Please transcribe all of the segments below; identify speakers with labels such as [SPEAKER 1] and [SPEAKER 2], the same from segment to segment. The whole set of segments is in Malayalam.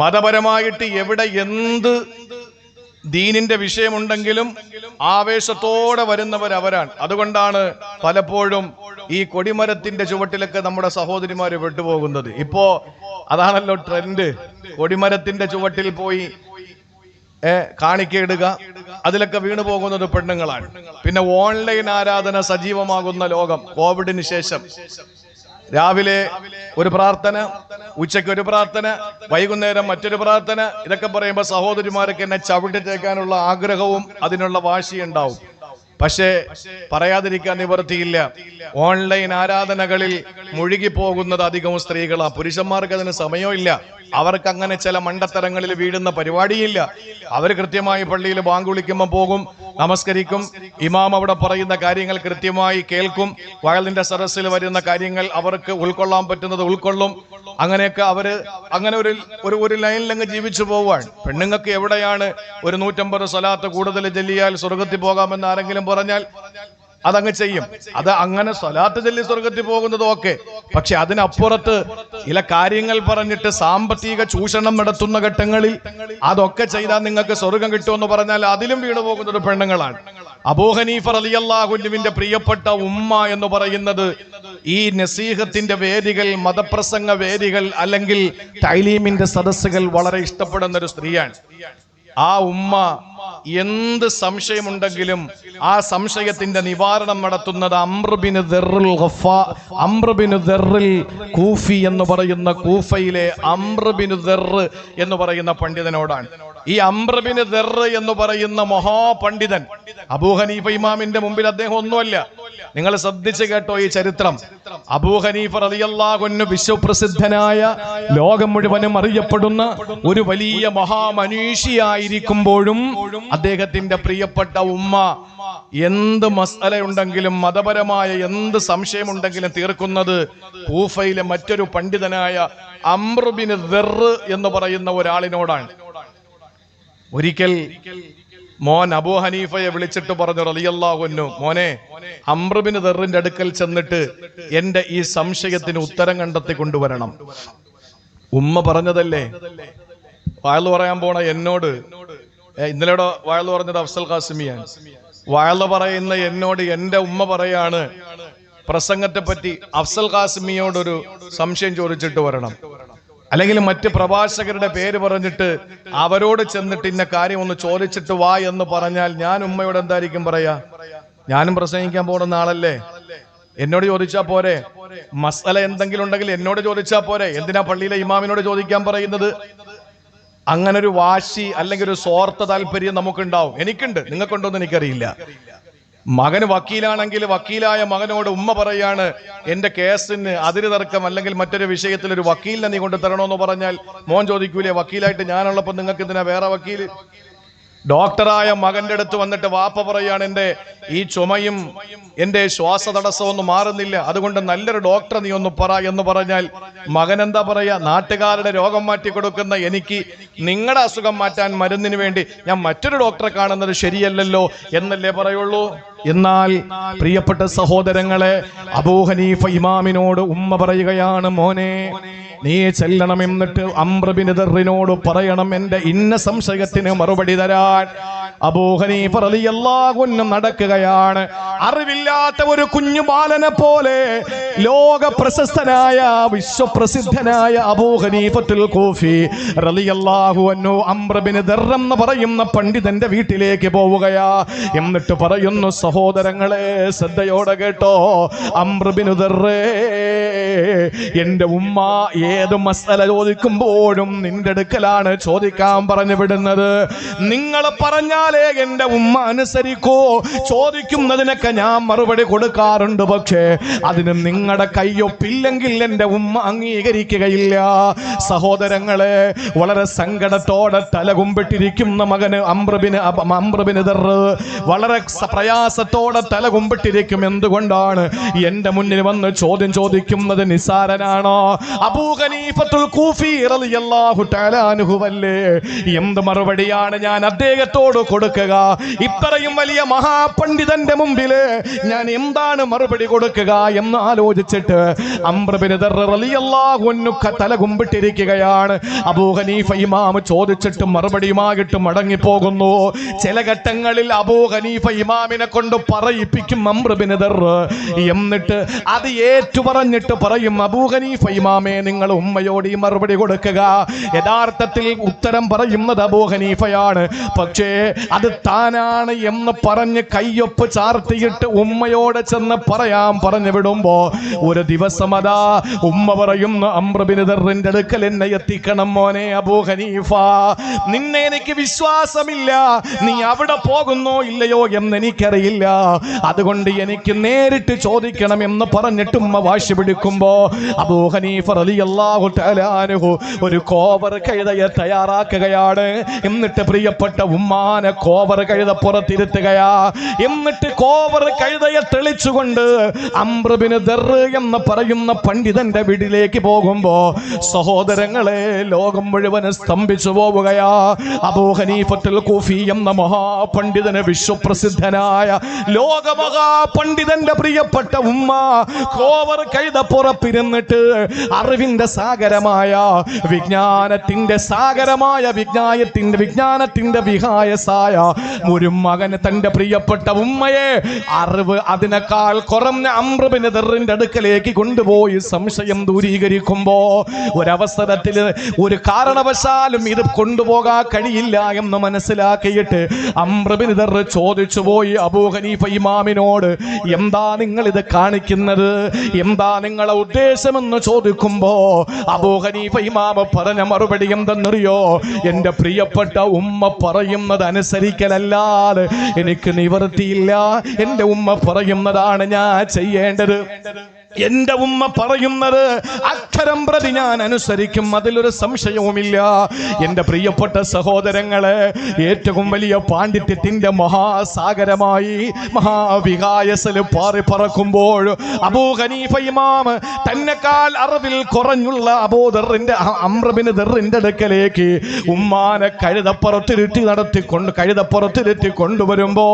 [SPEAKER 1] മതപരമായിട്ട് എവിടെ എന്ത് ദീനിന്റെ വിഷയമുണ്ടെങ്കിലും ആവേശത്തോടെ വരുന്നവർ അവരാണ്. അതുകൊണ്ടാണ് പലപ്പോഴും ഈ കൊടിമരത്തിന്റെ ചുവട്ടിലൊക്കെ നമ്മുടെ സഹോദരിമാര് വിട്ടുപോകുന്നത്. ഇപ്പോ അതാണല്ലോ ട്രെൻഡ്. കൊടിമരത്തിന്റെ ചുവട്ടിൽ പോയി കാണിക്കയിടുക, അതിലൊക്കെ വീണു പോകുന്നത് പെണ്ണുങ്ങളാണ്. പിന്നെ ഓൺലൈൻ ആരാധന സജീവമാകുന്ന ലോകം. കോവിഡിന് ശേഷം രാവിലെ ഒരു പ്രാർത്ഥന, ഉച്ചയ്ക്ക് ഒരു പ്രാർത്ഥന, വൈകുന്നേരം മറ്റൊരു പ്രാർത്ഥന. ഇതൊക്കെ പറയുമ്പോൾ സഹോദരിമാർക്ക് എന്നെ ചവിട്ടിത്തേക്കാനുള്ള ആഗ്രഹവും അതിനുള്ള വാശിയുണ്ടാവും. പക്ഷേ പറയാതിരിക്കാൻ നിവർത്തിയില്ല. ഓൺലൈൻ ആരാധനകളിൽ മുഴുകിപ്പോകുന്നത് അധികവും സ്ത്രീകളാണ്. പുരുഷന്മാർക്ക് അതിന് സമയമില്ല. അവർക്ക് അങ്ങനെ ചില മണ്ടത്തരങ്ങളിൽ വീഴുന്ന പരിപാടിയില്ല. അവർ കൃത്യമായി പള്ളിയിൽ ബാങ്ക് വിളിക്കുമ്പോൾ പോകും, നമസ്കരിക്കും, ഇമാം അവിടെ പറയുന്ന കാര്യങ്ങൾ കൃത്യമായി കേൾക്കും, വയലിന്റെ സദസ്സിൽ വരുന്ന കാര്യങ്ങൾ അവർക്ക് ഉൾക്കൊള്ളാൻ പറ്റുന്നത് ഉൾക്കൊള്ളും. അങ്ങനെയൊക്കെ അവര് അങ്ങനെ ഒരു ലൈനിലങ്ങ് ജീവിച്ചു പോവാൻ. പെണ്ണുങ്ങൾക്ക് എവിടെയാണ് ഒരു 150 സ്വലാത്ത് കൂടുതൽ ചൊല്ലിയാൽ സ്വർഗത്തിൽ പോകാമെന്ന് ആരെങ്കിലും പറഞ്ഞാൽ അതങ്ങ് ചെയ്യും. അത് അങ്ങനെ സ്വലാത്ത് ചൊല്ലി സ്വർഗത്തിൽ പോകുന്നത് ഓക്കെ. പക്ഷെ അതിനപ്പുറത്ത് ചില കാര്യങ്ങൾ പറഞ്ഞിട്ട് സാമ്പത്തിക ചൂഷണം നടത്തുന്ന ഘട്ടങ്ങളിൽ അതൊക്കെ ചെയ്താൽ നിങ്ങൾക്ക് സ്വർഗം കിട്ടുമെന്ന് പറഞ്ഞാൽ അതിലും വീണു പോകുന്നത് പെണ്ണുങ്ങളാണ്. അബൂ ഹനീഫ റളിയല്ലാഹു അൻഹുവിന്റെ പ്രിയപ്പെട്ട ഉമ്മ എന്ന് പറയുന്നത് ഈ നസീഹത്തിന്റെ വേദികൾ, മതപ്രസംഗ വേദികൾ അല്ലെങ്കിൽ തൈലീമിന്റെ സദസ്സുകൾ വളരെ ഇഷ്ടപ്പെടുന്ന ഒരു സ്ത്രീയാണ്. ആ ഉമ്മ എന്ത് സംശയമുണ്ടെങ്കിലും ആ സംശയത്തിന്റെ നിവാരണം നടത്തുന്നത് അംർ ബിൻ ദർറിൽ കൂഫി എന്ന് പറയുന്ന കൂഫയിലെ അംർ ബിൻ ദർറ് എന്ന് പറയുന്ന പണ്ഡിതനോടാണ്. ഈ അംർ ബിൻ ദർറ് എന്ന് പറയുന്ന മഹാപണ്ഡിതൻ അബൂ ഹനീഫ ഇമാമിന്റെ മുമ്പിൽ അദ്ദേഹം ഒന്നുമല്ല. നിങ്ങൾ ശ്രദ്ധിച്ചു കേട്ടോ ഈ ചരിത്രം. അബൂ ഹനീഫ റളിയല്ലാഹു അൻഹു വിശ്വപ്രസിദ്ധനായ, ലോകം മുഴുവനും അറിയപ്പെടുന്ന ഒരു വലിയ മഹാമനീഷിയായിരിക്കുമ്പോഴും അദ്ദേഹത്തിന്റെ പ്രിയപ്പെട്ട ഉമ്മ എന്ത് മസ്അലയുണ്ടെങ്കിലും മതപരമായ എന്ത് സംശയമുണ്ടെങ്കിലും തീർക്കുന്നത് കൂഫയിലെ മറ്റൊരു പണ്ഡിതനായ അംർ ബിൻ ദർറ് എന്ന് പറയുന്ന ഒരാളിനോടാണ്. ഒരിക്കൽ മോൻ അബൂ ഹനീഫയെ വിളിച്ചിട്ട് പറഞ്ഞു, റളിയല്ലാഹു അൻഹു, മോനെ, അംർ ബിൻ ദർറിന്റെ അടുക്കൽ ചെന്നിട്ട് എന്റെ ഈ സംശയത്തിന് ഉത്തരം കണ്ടെത്തി കൊണ്ടുവരണം. ഉമ്മ പറഞ്ഞതല്ലേ വയല് പറയാൻ പോണ എന്നോട്. ഇന്നലെയുടെ വയല് പറഞ്ഞത് അഫ്സൽ ഖാസിമിയാണ്. വയല് പറയുന്ന എന്നോട് എന്റെ ഉമ്മ പറയാണ്, പ്രസംഗത്തെ പറ്റി അഫ്സൽ ഖാസിമിയോടൊരു സംശയം ചോദിച്ചിട്ട് വരണം, അല്ലെങ്കിൽ മറ്റ് പ്രഭാഷകരുടെ പേര് പറഞ്ഞിട്ട് അവരോട് ചെന്നിട്ട് ഇന്ന കാര്യം ഒന്ന് ചോദിച്ചിട്ട് വാ എന്ന് പറഞ്ഞാൽ ഞാൻ ഉമ്മയോട് എന്തായിരിക്കും പറയാ? ഞാനും പ്രസംഗിക്കാൻ പോകുന്ന ആളല്ലേ, എന്നോട് ചോദിച്ചാ പോരെ? മസല എന്തെങ്കിലും ഉണ്ടെങ്കിൽ എന്നോട് ചോദിച്ചാ പോരെ? എന്തിനാ പള്ളിയിലെ ഇമാമിനോട് ചോദിക്കാൻ പറയുന്നത്? അങ്ങനെ ഒരു വാശി അല്ലെങ്കിൽ ഒരു സ്വാർത്ഥ താല്പര്യം നമുക്കുണ്ടാവും. എനിക്കുണ്ട്, നിങ്ങൾക്കുണ്ടോന്ന് എനിക്കറിയില്ല. മകന് വക്കീലാണെങ്കിൽ വക്കീലായ മകനോട് ഉമ്മ പറയാണ്, എന്റെ കേസിന് അതിര് തർക്കം അല്ലെങ്കിൽ മറ്റൊരു വിഷയത്തിൽ ഒരു വക്കീലിനെ നീ കൊണ്ട് തരണമെന്ന് പറഞ്ഞാൽ മോൻ ചോദിക്കൂലേ, വക്കീലായിട്ട് ഞാനുള്ളപ്പോൾ നിങ്ങൾക്ക് എന്തിനാ വേറെ വക്കീല്? ഡോക്ടറായ മകന്റെ അടുത്ത് വന്നിട്ട് വാപ്പ പറയാണ്, എന്റെ ഈ ചുമയും എന്റെ ശ്വാസതടസ്സവും ഒന്നും മാറുന്നില്ല, അതുകൊണ്ട് നല്ലൊരു ഡോക്ടറെ നീ ഒന്ന് പറ എന്ന് പറഞ്ഞാൽ മകൻ എന്താ പറയാ? നാട്ടുകാരുടെ രോഗം മാറ്റി കൊടുക്കുന്ന എനിക്ക് നിങ്ങളുടെ അസുഖം മാറ്റാൻ മരുന്നിന് വേണ്ടി ഞാൻ മറ്റൊരു ഡോക്ടറെ കാണുന്നത് ശരിയല്ലല്ലോ എന്നല്ലേ പറയുള്ളൂ. എന്നാൽ പ്രിയപ്പെട്ട സഹോദരങ്ങളെ, അബൂ ഹനീഫ ഇമാമിനോട് ഉമ്മ പറയുകയാണ്, മോനെ, നീ ചെല്ലണം, എന്നിട്ട് അംർ ബിൻ ദർറിനോട് പറയണം എന്റെ ഇന്ന സംശയത്തിന് മറുപടി തരാൻ. അബൂ ഹനീഫ റളിയല്ലാഹു അൻഹു നടക്കുകയാണ്. അറിവില്ലാത്ത ഒരു കുഞ്ഞു ബാലനെ പോലെ ലോക പ്രശസ്തനായ വിശ്വപ്രസിദ്ധനായ അബൂ ഹനീഫത്തുൽ കൂഫി റളിയല്ലാഹു അൻഹു അംർ ബിൻ ദർറ് എന്ന് പറയുന്ന പണ്ഡിതന്റെ വീട്ടിലേക്ക് പോവുകയാ. എന്നിട്ട് പറയുന്നു, സഹോദരങ്ങളെ ശ്രദ്ധയോടെ കേട്ടോ, അംർ ബിൻ ദർറ്, എന്റെ ഉമ്മ ഏത് മസല ചോദിക്കുമ്പോഴും നിന്റെ അടുക്കലാണ് ചോദിക്കാൻ പറഞ്ഞു വിടുന്നത്. നിങ്ങൾ പറഞ്ഞാലേ എന്റെ ഉമ്മ അനുസരിക്കൂ. ചോദിക്കുന്നതിനൊക്കെ ഞാൻ മറുപടി കൊടുക്കാറുണ്ട്, പക്ഷേ അതിന് നിങ്ങളുടെ കയ്യൊപ്പില്ലെങ്കിൽ എന്റെ ഉമ്മ അംഗീകരിക്കുകയില്ല. സഹോദരങ്ങളെ, വളരെ സങ്കടത്തോടെ തലകുമ്പിട്ടിരിക്കുന്ന മകന് അംർ ബിൻ ദർറ് വളരെ പ്രയാസത്തോടെ തലകുമ്പിട്ടിരിക്കും. എന്തുകൊണ്ടാണ്? എന്റെ മുന്നിൽ വന്ന് ചോദ്യം ചോദിക്കുന്നത് നിസാരനാണോ? അബൂ ഹനീഫത്തുൽ കൂഫി റളിയല്ലാഹു തആല അൻഹു വല്ലേ എന്ത് മറുപടിയാണ് ഞാൻ അദ്ദേഹത്തോട് കൊടുക്കുക? ഇത്രയും വലിയ മഹാപണ്ഡിതന്റെ മുമ്പിൽ ഞാൻ എന്താണ് മറുപടി കൊടുക്കുക എന്ന് ആലോചിച്ചിട്ട് അംർ ബിൻ ദർർ റളിയല്ലാഹു അൻഹു തല കുമ്പിട്ടിരിക്കുകയാണ്. അബൂ ഹനീഫ ഇമാം ചോദിച്ചിട്ട് മറുപടിയുമായിട്ട് മടങ്ങി പോകുന്നു. ചില ഘട്ടങ്ങളിൽ അബൂ ഹനീഫ ഇമാമിനെ കൊണ്ട് പറയിപ്പിക്കും അംർ ബിൻ ദർർ. എന്നിട്ട് അത് ഏറ്റു പറഞ്ഞിട്ട് പറയും, അബൂ ഹനീഫ ഇമാമേ, നിങ്ങൾ ഉമ്മയോട് ഈ മറുപടി കൊടുക്കുക. യഥാർത്ഥത്തിൽ ഉത്തരം പറയുന്നത് അബൂ ഹനീഫയാണ്. പക്ഷേ അത് താനാണ് എന്ന് പറഞ്ഞ് കയ്യൊപ്പ് ചാർത്തിയിട്ട് ഉമ്മയോട് ചെന്ന് പറയാൻ പറഞ്ഞു വിടുമ്പോ ഒരു ദിവസം അതാ ഉമ്മ പറയുന്നു, അംർ ബിൻ ദർറിന്റെ അടുക്കൽ എന്നെ എത്തിക്കണം മോനെ അബൂ ഹനീഫ, നിന്നെ എനിക്ക് വിശ്വാസമില്ല, നീ അവിടെ പോകുന്നോ ഇല്ലയോ എന്ന് എനിക്കറിയില്ല, അതുകൊണ്ട് എനിക്ക് നേരിട്ട് ചോദിക്കണം എന്ന് പറഞ്ഞിട്ട് ഉമ്മ വാശി പിടിക്കുമ്പോ അബൂ ഹനീഫ റളിയല്ലാഹു തആല അൻഹു ഒരു കോവർ കഴുതയെ തയ്യാറാക്കുകയാണ്. എന്നിട്ട് പ്രിയപ്പെട്ട ഉമ്മാനെ കോവർ കഴുത പുറത്തിരുത്തുകയാ. എന്നിട്ട് കോവർ കഴുതയെ തെളിച്ചുകൊണ്ട് അംർ ബിൻ ദർർ എന്ന് പറയുന്ന പണ്ഡിതന്റെ വീട്ടിലേക്ക് പോകുമ്പോ സഹോദരങ്ങളെ, ലോകം മുഴുവൻ സ്തംഭിച്ചു പോവുകയാ. അബൂ ഹനീഫത്തുൽ കൂഫി എന്ന മഹാപണ്ഡിതന്, വിശ്വപ്രസിദ്ധനായ ലോകമഹാപണ്ഡിതന്റെ പ്രിയപ്പെട്ട ഉമ്മ കോവർ കഴുത പുറപ്പിരുന്നിട്ട് അറിവിന്റെ സാഗരമായ, വിജ്ഞാനത്തിന്റെ സാഗരമായ, വിജ്ഞാനത്തിന്റെ വിഹായസായ ഒരു മകന് തന്റെ പ്രിയപ്പെട്ട ഉമ്മയെ അറിവ് അതിനേക്കാൾ കുറഞ്ഞ അംർ ബിൻ ദർറിന്റെ അടുക്കലേക്ക് കൊണ്ടുപോയി സംശയം ദൂരീകരിക്കുമ്പോ ഒരവസരത്തിൽ ഒരു കാരണവശാലും ഇത് കൊണ്ടുപോകാൻ കഴിയില്ല എന്ന് മനസ്സിലാക്കിയിട്ട് അംർ ബിൻ ദർർ ചോദിച്ചു പോയി അബൂ ഹനീഫ ഇമാമിനോട്, എന്താ നിങ്ങൾ ഇത് കാണിക്കുന്നത്, എന്താ നിങ്ങളെ ഉദ്ദേശമെന്ന് ചോദിക്കുമ്പോ അബൂ ഹനീഫ ഇമാം പറഞ്ഞ മറുപടി എന്തെന്നറിയോ? എന്റെ പ്രിയപ്പെട്ട ഉമ്മ പറയുന്നത് അനുസരിക്കലല്ലാതെ എനിക്ക് നിവൃത്തിയില്ല. എന്റെ ഉമ്മ പറയുന്നതാണ് ഞാൻ ചെയ്യേണ്ടത്. എന്റെ ഉമ്മ പറയുന്നത് അക്ഷരം പ്രതി ഞാൻ അനുസരിക്കും, അതിലൊരു സംശയവുമില്ല. എന്റെ പ്രിയപ്പെട്ട സഹോദരങ്ങളെ, ഏറ്റവും വലിയ പാണ്ഡിത്യത്തിന്റെ മഹാസാഗരമായി മഹാവികായസിൽ പാറി പറക്കുമ്പോൾ അബൂ ഹനീഫ ഇമാം തന്നെക്കാൾ അറിവിൽ കുറഞ്ഞുള്ള അംർ ബിൻ ദർറിന്റെ അടുക്കലേക്ക് ഉമ്മാനെ കഴുതപ്പുറത്തിരുത്തി കൊണ്ടുവരുമ്പോ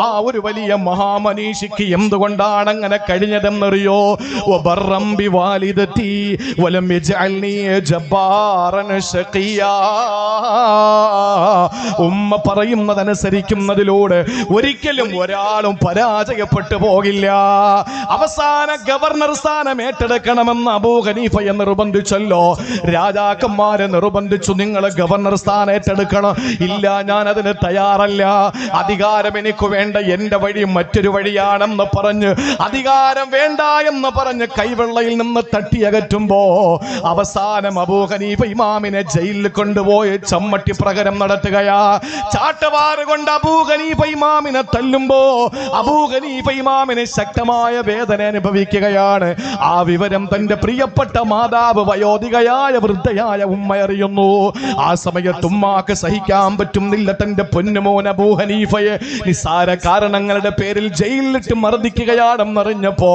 [SPEAKER 1] ആ ഒരു വലിയ മഹാമനീഷിക്ക് എന്തുകൊണ്ടാണ് അങ്ങനെ കഴിഞ്ഞതെന്നറിയോ? وبرم بوالدتي ولم يجعلني جبارا شقيا. ഉമ്മ പറയുന്നതനുസരിക്കുന്നതിലൂടെ ഒരിക്കലും ഒരാളും പരാജയപ്പെട്ടു പോകില്ല. അവസാന ഗവർണർ സ്ഥാനം ഏറ്റെടുക്കണമെന്ന് അബൂ ഹനീഫയെ നിർബന്ധിച്ചല്ലോ. രാജാക്കന്മാരെ നിർബന്ധിച്ചു, നിങ്ങൾ ഗവർണർ സ്ഥാനം ഏറ്റെടുക്കണം. ഇല്ല, ഞാൻ അതിന് തയ്യാറല്ല, അധികാരം എനിക്ക് വേണ്ട, എന്റെ വഴി മറ്റൊരു വഴിയാണെന്ന് പറഞ്ഞ്, അധികാരം വേണ്ട എന്ന് പറഞ്ഞ് കൈവെള്ളയിൽ നിന്ന് തട്ടിയകറ്റുമ്പോ അവസാനം അബൂ ഹനീഫ ഇമാമിനെ ജയിലിൽ കൊണ്ടുപോയി ചമ്മട്ടി പ്രഹരം നടത്തുകയാ. ചാട്ടവാറ് കൊണ്ട് അബൂ ഹനീഫ ഇമാമിനെ തല്ലുമ്പോ അബൂ ഹനീഫ ഇമാമിനെ ശക്തമായ വേദന അനുഭവിക്കുകയാണ്. ആ വിവരം തന്റെ പ്രിയപ്പെട്ട മാതാവ്, വയോധികയായ വൃദ്ധയായ ഉമ്മ അറിയുന്നു. ആ സമയത്ത് ഉമ്മാക്ക് സഹിക്കാൻ പറ്റുന്നില്ല. തന്റെ പൊന്നുമോൻ അബൂ ഹനീഫയെ നിസ്സാര കാരണങ്ങളുടെ പേരിൽ ജയിലിലിട്ട് മർദ്ദിക്കുകയാണെന്നറിഞ്ഞപ്പോ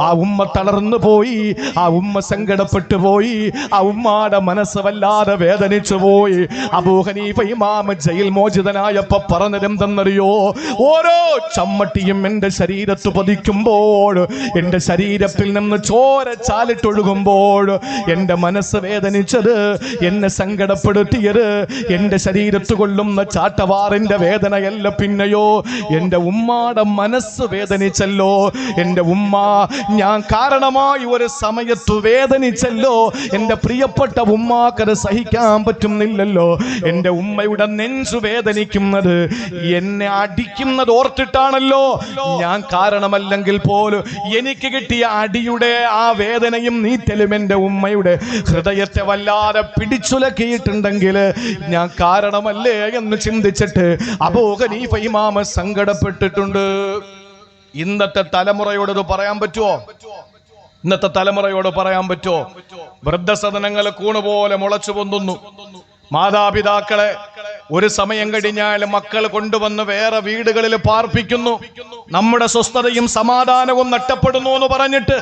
[SPEAKER 1] ആ ഉമ്മ തളർന്നു പോയി, ആ ഉമ്മ സങ്കടപ്പെട്ടു പോയി, ആ ഉമ്മാടെ മനസ്സ് വല്ലാതെ വേദനിച്ചു പോയി. അബൂ ഹനീഫ ഇമാം ജയിൽ മോചിതനായപ്പോ പറഞ്ഞതെന്തെന്നറിയോ? ഓരോ ചമ്മട്ടിയും എന്റെ ശരീരത്ത് പതിക്കുമ്പോൾ, എന്റെ ശരീരത്തിൽ നിന്ന് ചോര ചാലിട്ടൊഴുകുമ്പോൾ എന്റെ മനസ്സ് വേദനിച്ചത്, എന്നെ സങ്കടപ്പെടുത്തിയത് എന്റെ ശരീരത്ത് കൊള്ളുന്ന ചാട്ടവാറിന്റെ വേദനയല്ല, പിന്നെയോ എന്റെ ഉമ്മാടെ മനസ്സ് വേദനിച്ചല്ലോ. എന്റെ ഉമ്മ ഞാൻ കാരണമായി ഒരു സമയത്ത് വേദനിച്ചല്ലോ. എന്റെ പ്രിയപ്പെട്ട ഉമ്മാക്കത് സഹിക്കാൻ പറ്റുന്നില്ലല്ലോ. എന്റെ ഉമ്മയുടെ നെഞ്ചു വേദനിക്കുന്നത് എന്നെ അടിക്കുന്നത് ഓർത്തിട്ടാണല്ലോ. ഞാൻ കാരണമല്ലെങ്കിൽ പോലും എനിക്ക് കിട്ടിയ അടിയുടെ ആ വേദനയും നീറ്റലും എന്റെ ഉമ്മയുടെ ഹൃദയത്തെ വല്ലാതെ പിടിച്ചുലക്കിയിട്ടുണ്ടെങ്കിൽ ഞാൻ കാരണമല്ലേ എന്ന് ചിന്തിച്ചിട്ട് അബൂ ഹനീഫ ഇമാം സങ്കടപ്പെട്ടിട്ടുണ്ട്. ഇന്നത്തെ തലമുറയോട് ഇത് പറയാൻ പറ്റുമോ? ഇന്നത്തെ തലമുറയോട് പറയാൻ പറ്റുമോ? വൃദ്ധസദനങ്ങൾ കൂണുപോലെ മുളച്ചു പൊന്തുന്നു. മാതാപിതാക്കളെ ഒരു സമയം കഴിഞ്ഞാൽ മക്കൾ കൊണ്ടുവന്ന് വേറെ വീടുകളിൽ പാർപ്പിക്കുന്നു. നമ്മുടെ സ്വസ്ഥതയും സമാധാനവും നഷ്ടപ്പെടുന്നു എന്ന് പറഞ്ഞിട്ട്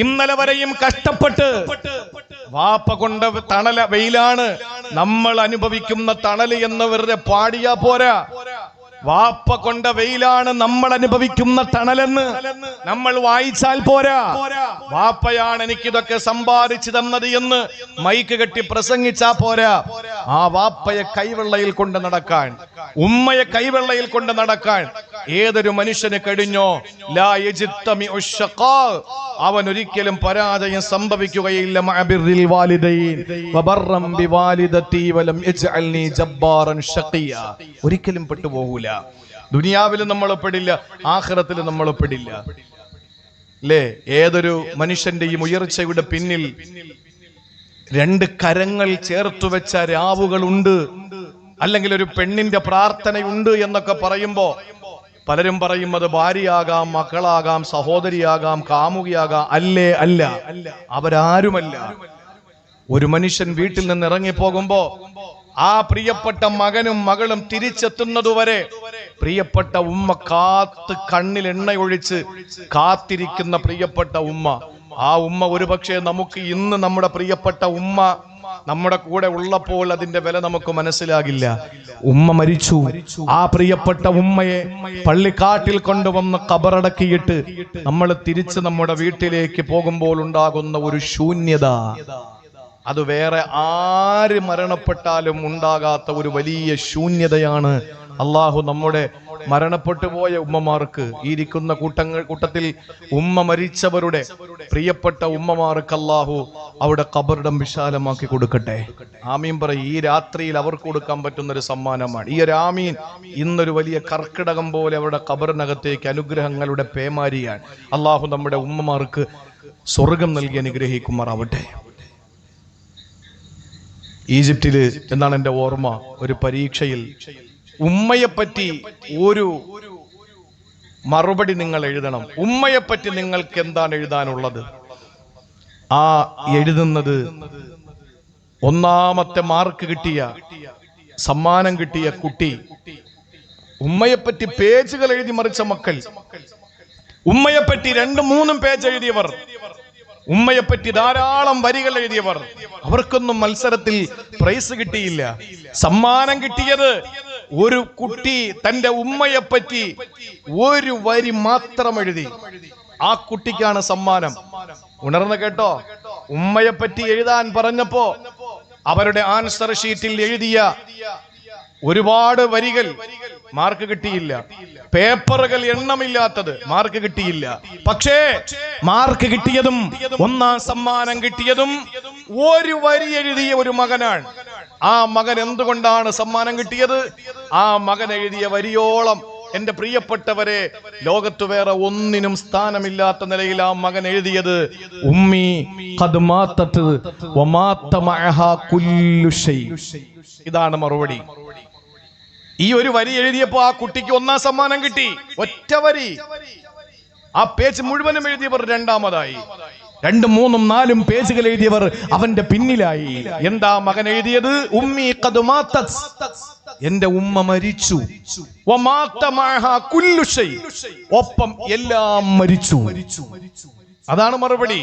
[SPEAKER 1] ഇന്നലെ വരെയും കഷ്ടപ്പെട്ട് വാപ്പ കൊണ്ട് വെയിലാണ് നമ്മൾ അനുഭവിക്കുന്ന തണല് എന്ന് വെറുതെ പാടിയാ പോരാ. വാപ്പ കൊണ്ട വെയിലാണ് നമ്മൾ അനുഭവിക്കുന്ന തണലെന്ന് നമ്മൾ വായിച്ചാൽ പോരാ. വാപ്പയാണ് എനിക്കിതൊക്കെ സമ്പാദിച്ചു തന്നത് എന്ന് മൈക്ക് കെട്ടി പ്രസംഗിച്ചാ പോരാ. ആ വാപ്പയെ കൈവെള്ളയിൽ കൊണ്ട് നടക്കാൻ, ഉമ്മയെ കൈവെള്ളയിൽ കൊണ്ട് നടക്കാൻ ഏതൊരു മനുഷ്യന് കഴിഞ്ഞോ ലാ യജ്തമിഉ ശഖാ, അവൻ ഒരിക്കലും പരാജയം സംഭവിക്കുകയില്ല. മഅബിറിൽ വാലിദൈൻ വബറം ബിവാലിദതി വലം യജ്അൽനി ജബ്ബാറൻ ശഖിയ, ഒരിക്കലും പെട്ടുപോകൂല. ദുനിയാവിലും നമ്മൾ പെടില്ല, ആഖിറത്തിലും നമ്മൾ പെടില്ല. അല്ലേ? ഏതൊരു മനുഷ്യന്റെയും ഉയർച്ചയുടെ പിന്നിൽ രണ്ട് കരങ്ങൾ ചേർത്തു വെച്ച രാവുകളുണ്ട്, അല്ലെങ്കിൽ ഒരു പെണ്ണിന്റെ പ്രാർത്ഥനയുണ്ട് എന്നൊക്കെ പറയുമ്പോ പലരും പറയും അത് ഭാര്യയാകാം, മക്കളാകാം, സഹോദരിയാകാം, കാമുകിയാകാം. അല്ലേ? അല്ല, അവരാരുമല്ല. ഒരു മനുഷ്യൻ വീട്ടിൽ നിന്ന് ഇറങ്ങിപ്പോകുമ്പോ ആ പ്രിയപ്പെട്ട മകനും മകളും തിരിച്ചെത്തുന്നതുവരെ പ്രിയപ്പെട്ട ഉമ്മ കാത്ത് കണ്ണിൽ എണ്ണയൊഴിച്ച് കാത്തിരിക്കുന്ന പ്രിയപ്പെട്ട ഉമ്മ. ആ ഉമ്മ ഒരുപക്ഷെ നമുക്ക് ഇന്ന് നമ്മുടെ പ്രിയപ്പെട്ട ഉമ്മ നമ്മുടെ കൂടെ ഉള്ളപ്പോൾ അതിന്റെ വില നമുക്ക് മനസ്സിലാകില്ല. ഉമ്മ മരിച്ചു. ആ പ്രിയപ്പെട്ട ഉമ്മയെ പള്ളിക്കാട്ടിൽ കൊണ്ടുവന്ന് ഖബറടക്കിയിട്ട് നമ്മൾ തിരിച്ച് നമ്മുടെ വീട്ടിലേക്ക് പോകുമ്പോൾ ഉണ്ടാകുന്ന ഒരു ശൂന്യത, അത് വേറെ ആര് മരണപ്പെട്ടാലും ഉണ്ടാകാത്ത ഒരു വലിയ ശൂന്യതയാണ്. അള്ളാഹു നമ്മുടെ മരണപ്പെട്ടു പോയ ഉമ്മമാർക്ക്, ഈ ഇരിക്കുന്ന കൂട്ടത്തിൽ ഉമ്മ മരിച്ചവരുടെ പ്രിയപ്പെട്ട ഉമ്മമാർക്ക് അള്ളാഹു അവിടെ ഖബറിടം വിശാലമാക്കി കൊടുക്കട്ടെ. ആമീൻ പറയും. ഈ രാത്രിയിൽ അവർക്ക് കൊടുക്കാൻ പറ്റുന്ന ഒരു സമ്മാനമാണ് ഈ ഒരു ആമീൻ. ഇന്നൊരു വലിയ കർക്കിടകം പോലെ അവരുടെ ഖബറിനകത്തേക്ക് അനുഗ്രഹങ്ങളുടെ പേമാരിയാണ്. അള്ളാഹു നമ്മുടെ ഉമ്മമാർക്ക് സ്വർഗം നൽകി അനുഗ്രഹിക്കുമാറാവട്ടെ. ഈജിപ്തില് എന്നാണ് എൻ്റെ ഓർമ്മ, ഒരു പരീക്ഷയിൽ ഉമ്മയെപ്പറ്റി ഒരു മറുപടി നിങ്ങൾ എഴുതണം. ഉമ്മയെപ്പറ്റി നിങ്ങൾക്ക് എന്താണ് എഴുതാനുള്ളത്? ആ എഴുതുന്നത് ഒന്നാമത്തെ മാർക്ക് കിട്ടിയ, സമ്മാനം കിട്ടിയ കുട്ടി, ഉമ്മയെപ്പറ്റി പേജുകൾ എഴുതി മറിച്ച മക്കൾ, ഉമ്മയെപ്പറ്റി 2-3 പേജ് എഴുതിയവർ, ഉമ്മയെപ്പറ്റി ധാരാളം വരികൾ എഴുതിയവർ, അവർക്കൊന്നും മത്സരത്തിൽ പ്രൈസ് കിട്ടിയില്ല. സമ്മാനം കിട്ടിയത് ഒരു കുട്ടി തന്റെ ഉമ്മയെപ്പറ്റി ഒരു വരി മാത്രം എഴുതി. ആ കുട്ടിക്കാണ് സമ്മാനം. ഉണർന്ന് കേട്ടോ, ഉമ്മയെപ്പറ്റി എഴുതാൻ പറഞ്ഞപ്പോ അവരുടെ ആൻസർ ഷീറ്റിൽ എഴുതിയ ഒരുപാട് വരികൾ മാർക്ക് കിട്ടിയില്ല. പേപ്പറുകൾ എണ്ണമില്ലാത്തത് മാർക്ക് കിട്ടിയില്ല. പക്ഷേ മാർക്ക് കിട്ടിയതും ഒന്നാം സമ്മാനം കിട്ടിയതും ഒരു വരി എഴുതിയ ഒരു മകനാണ്. ആ മകൻ എന്തുകൊണ്ടാണ് സമ്മാനം കിട്ടിയത്? ആ മകൻ എഴുതിയ വരിയോളം എന്റെ പ്രിയപ്പെട്ടവരെ ലോകത്ത് വേറെ ഒന്നിനും സ്ഥാനമില്ലാത്ത നിലയിൽ ആ മകൻ എഴുതിയത് ഉമ്മി ഖദ് മാതത് വമാത മഅഹാ കുല്ലു ഷൈ. ഇതാണ് മറുപടി. ഈ ഒരു വരി എഴുതിയപ്പോ ആ കുട്ടിക്ക് ഒന്നാം സമ്മാനം കിട്ടി. ഒറ്റ വരി. ആ പേജ് മുഴുവനും എഴുതിയവർ രണ്ടാമതായി. 2, 3, 4 പേജുകൾ എഴുതിയവർ അവന്റെ പിന്നിലായി. എന്താ മകൻ എഴുതിയത്? ഉമ്മി ഖദ് മാതത്, എന്റെ ഉമ്മ മരിച്ചു. വമാത മഅഹാ കുല്ലു ഷൈ, ഒപ്പം എല്ലാം മരിച്ചു. അതാണ് മറുപടി.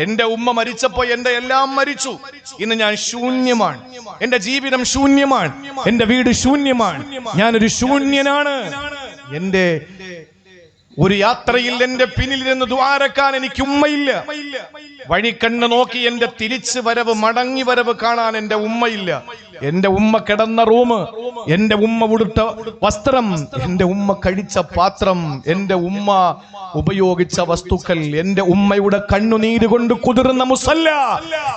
[SPEAKER 1] എന്റെ ഉമ്മ മരിച്ചപ്പോ എന്റെ എല്ലാം മരിച്ചു. ഇന്ന് ഞാൻ ശൂന്യമാണ്. എന്റെ ജീവിതം ശൂന്യമാണ്. എന്റെ വീട് ശൂന്യമാണ്. ഞാനൊരു ശൂന്യനാണ്. എന്റെ ഒരു യാത്രയിൽ എന്റെ പിന്നിൽ നിന്ന് ദ്വാരക്കാൻ എനിക്ക് ഉമ്മയില്ല. വഴിക്കണ്ണ് നോക്കി എന്റെ തിരിച്ചു വരവ്, മടങ്ങി വരവ് കാണാൻ എന്റെ ഉമ്മയില്ല. എന്റെ ഉമ്മ കിടന്ന റൂം, എന്റെ ഉമ്മ ഉടുത്ത വസ്ത്രം, എന്റെ ഉമ്മ കഴിച്ച പാത്രം, എന്റെ ഉമ്മ ഉപയോഗിച്ച വസ്തുക്കൾ, എന്റെ ഉമ്മയുടെ കണ്ണുനീര് കൊണ്ട് കുതിർന്ന മുസല്ല,